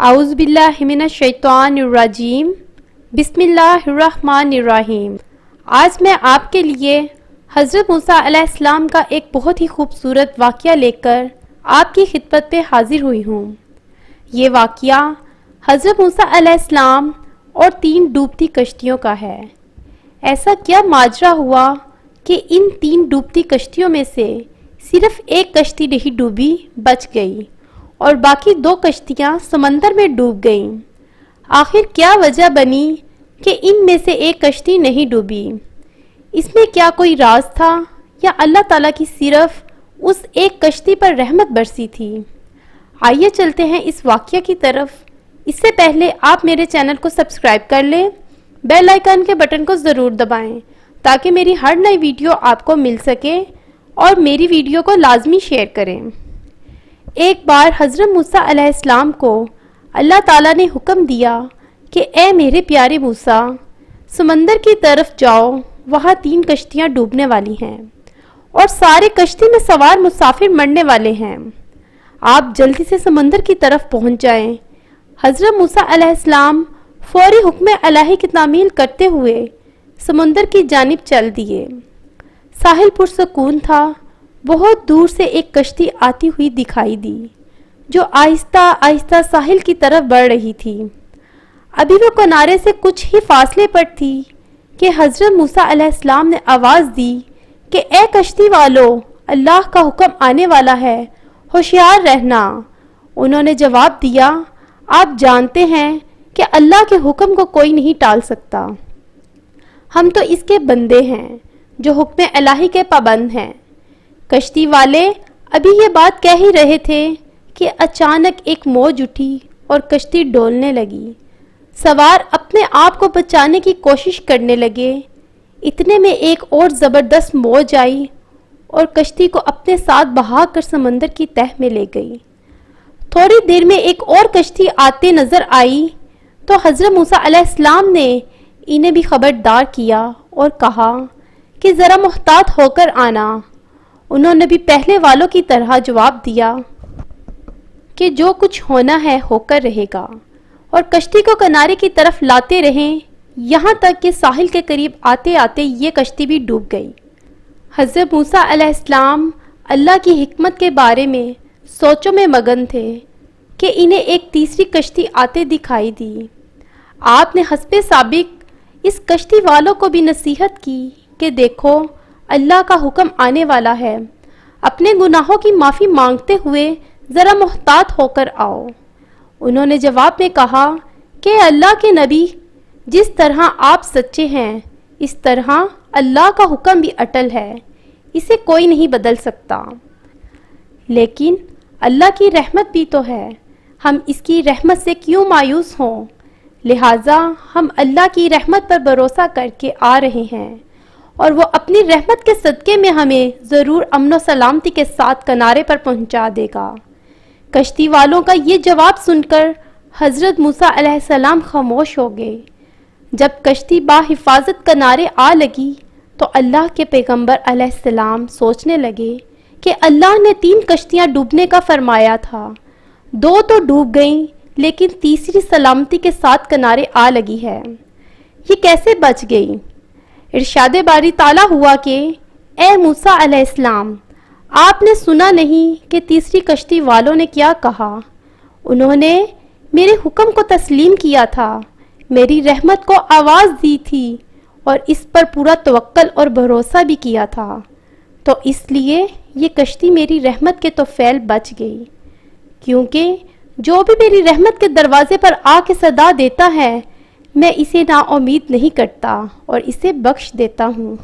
اعوذ باللہ من الشیطان الرجیم بسم اللہ الرحمن الرحیم۔ آج میں آپ کے لیے حضرت موسیٰ علیہ السلام کا ایک بہت ہی خوبصورت واقعہ لے کر آپ کی خدمت پہ حاضر ہوئی ہوں۔ یہ واقعہ حضرت موسیٰ علیہ السلام اور 3 ڈوبتی کشتیوں کا ہے۔ ایسا کیا ماجرا ہوا کہ ان 3 ڈوبتی کشتیوں میں سے صرف ایک کشتی نہیں ڈوبی، بچ گئی، اور باقی 2 کشتیاں سمندر میں ڈوب گئیں۔ آخر کیا وجہ بنی کہ ان میں سے ایک کشتی نہیں ڈوبی؟ اس میں کیا کوئی راز تھا یا اللہ تعالیٰ کی صرف اس ایک کشتی پر رحمت برسی تھی؟ آئیے چلتے ہیں اس واقعہ کی طرف۔ اس سے پہلے آپ میرے چینل کو سبسکرائب کر لیں، بیل آئیکن کے بٹن کو ضرور دبائیں تاکہ میری ہر نئی ویڈیو آپ کو مل سکے، اور میری ویڈیو کو لازمی شیئر کریں۔ ایک بار حضرت موسیٰ علیہ السلام کو اللہ تعالیٰ نے حکم دیا کہ اے میرے پیارے موسیٰ، سمندر کی طرف جاؤ، وہاں 3 کشتیاں ڈوبنے والی ہیں اور سارے کشتی میں سوار مسافر مرنے والے ہیں، آپ جلدی سے سمندر کی طرف پہنچ جائیں۔ حضرت موسیٰ علیہ السلام فوری حکم الہی کی تعمیل کرتے ہوئے سمندر کی جانب چل دیے۔ ساحل پرسکون تھا۔ بہت دور سے ایک کشتی آتی ہوئی دکھائی دی جو آہستہ آہستہ ساحل کی طرف بڑھ رہی تھی۔ ابھی وہ کنارے سے کچھ ہی فاصلے پر تھی کہ حضرت موسیٰ علیہ السلام نے آواز دی کہ اے کشتی والو، اللہ کا حکم آنے والا ہے، ہوشیار رہنا۔ انہوں نے جواب دیا، آپ جانتے ہیں کہ اللہ کے حکم کو کوئی نہیں ٹال سکتا، ہم تو اس کے بندے ہیں جو حکم الہی کے پابند ہیں۔ کشتی والے ابھی یہ بات کہہ ہی رہے تھے کہ اچانک ایک موج اٹھی اور کشتی ڈولنے لگی۔ سوار اپنے آپ کو بچانے کی کوشش کرنے لگے۔ اتنے میں ایک اور زبردست موج آئی اور کشتی کو اپنے ساتھ بہا کر سمندر کی تہہ میں لے گئی۔ تھوڑی دیر میں ایک اور کشتی آتے نظر آئی تو حضرت موسیٰ علیہ السلام نے انہیں بھی خبردار کیا اور کہا کہ ذرا محتاط ہو کر آنا۔ انہوں نے بھی پہلے والوں کی طرح جواب دیا کہ جو کچھ ہونا ہے ہو کر رہے گا، اور کشتی کو کنارے کی طرف لاتے رہیں، یہاں تک کہ ساحل کے قریب آتے آتے یہ کشتی بھی ڈوب گئی۔ حضرت موسیٰ علیہ السلام اللہ کی حکمت کے بارے میں سوچوں میں مگن تھے کہ انہیں ایک تیسری کشتی آتے دکھائی دی۔ آپ نے حسب سابق اس کشتی والوں کو بھی نصیحت کی کہ دیکھو، اللہ کا حکم آنے والا ہے، اپنے گناہوں کی معافی مانگتے ہوئے ذرا محتاط ہو کر آؤ۔ انہوں نے جواب میں کہا کہ اللہ کے نبی، جس طرح آپ سچے ہیں اس طرح اللہ کا حکم بھی اٹل ہے، اسے کوئی نہیں بدل سکتا۔ لیکن اللہ کی رحمت بھی تو ہے، ہم اس کی رحمت سے کیوں مایوس ہوں؟ لہٰذا ہم اللہ کی رحمت پر بھروسہ کر کے آ رہے ہیں، اور وہ اپنی رحمت کے صدقے میں ہمیں ضرور امن و سلامتی کے ساتھ کنارے پر پہنچا دے گا۔ کشتی والوں کا یہ جواب سن کر حضرت موسیٰ علیہ السلام خاموش ہو گئے۔ جب کشتی بحفاظت کنارے آ لگی تو اللہ کے پیغمبر علیہ السلام سوچنے لگے کہ اللہ نے 3 کشتیاں ڈوبنے کا فرمایا تھا، 2 تو ڈوب گئیں لیکن تیسری سلامتی کے ساتھ کنارے آ لگی ہے، یہ کیسے بچ گئی؟ ارشاد باری تعالیٰ ہوا کہ اے موسیٰ علیہ السلام، آپ نے سنا نہیں کہ تیسری کشتی والوں نے کیا کہا؟ انہوں نے میرے حکم کو تسلیم کیا تھا، میری رحمت کو آواز دی تھی اور اس پر پورا توکل اور بھروسہ بھی کیا تھا، تو اس لیے یہ کشتی میری رحمت کے طفیل بچ گئی، کیونکہ جو بھی میری رحمت کے دروازے پر آ کے صدا دیتا ہے، میں اسے نا امید نہیں کرتا اور اسے بخش دیتا ہوں۔